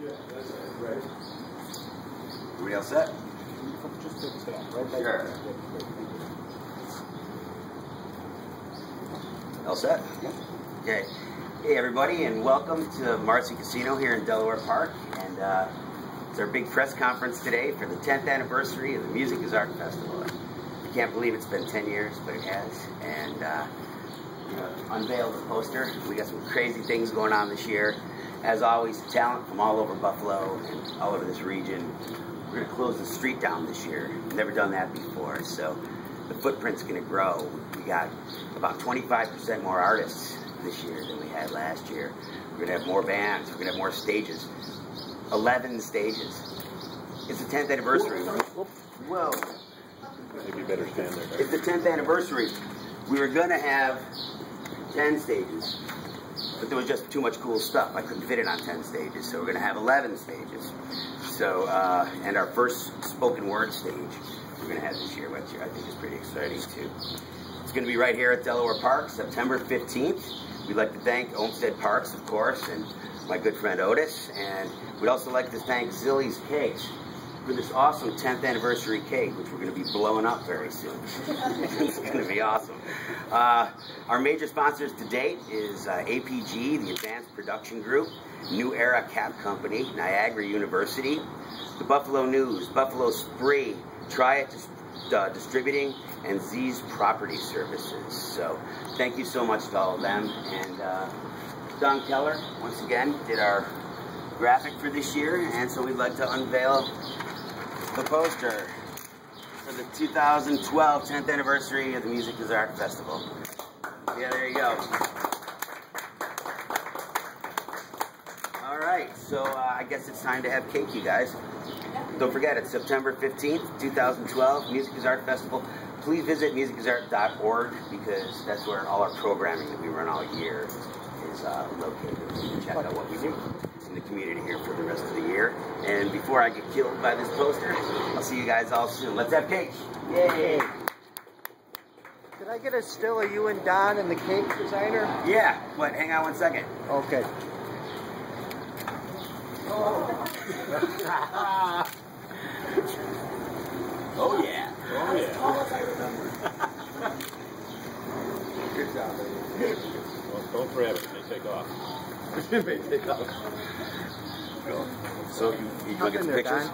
Everybody else set? Just take a step, right? Sure. All set? Yep. Okay. Hey everybody, and welcome to Marcy Casino here in Delaware Park. And it's our big press conference today for the 10th anniversary of the Music is Art Festival. I can't believe it's been 10 years, but it has. And unveiled the poster. We got some crazy things going on this year. As always, talent from all over Buffalo and all over this region. We're going to close the street down this year. Never done that before, so the footprint's going to grow. We got about 25% more artists this year than we had last year. We're going to have more bands. We're going to have more stages. 11 stages. It's the 10th anniversary. Whoa. Maybe you better stand there. It's the 10th anniversary. We were going to have 10 stages, but there was just too much cool stuff. I couldn't fit it on 10 stages, so we're going to have 11 stages. So, and our first spoken word stage we're going to have this year, which I think is pretty exciting too. It's going to be right here at Delaware Park, September 15th. We'd like to thank Olmsted Parks, of course, and my good friend Otis. And we'd also like to thank Zillie's Cakes for this awesome 10th anniversary cake, which we're going to be blowing up very soon. It's going to be awesome. Our major sponsors to date is APG, the Advanced Production Group, New Era Cap Company, Niagara University, the Buffalo News, Buffalo Spree, Try It Distributing, and Z's Property Services. So thank you so much to all of them. And Don Keller, once again, did our graphic for this year, and so we'd like to unveil the poster for the 2012 10th anniversary of the Music is Art Festival. Yeah, there you go. All right, so I guess it's time to have cake, you guys. Don't forget, it's September 15th, 2012, Music is Art Festival. Please visit musicisart.org because that's where all our programming that we run all year is located. You can check out what we do in the community here for the rest of the year. And before I get killed by this poster, I'll see you guys all soon. Let's have cake. Yay! Could I get a still of you and Don and the cake designer? Yeah, but hang on one second. Okay. Oh yeah. Oh yeah. Good job, baby. Well, don't forever. It may take off. It may take off. So you want to get some pictures?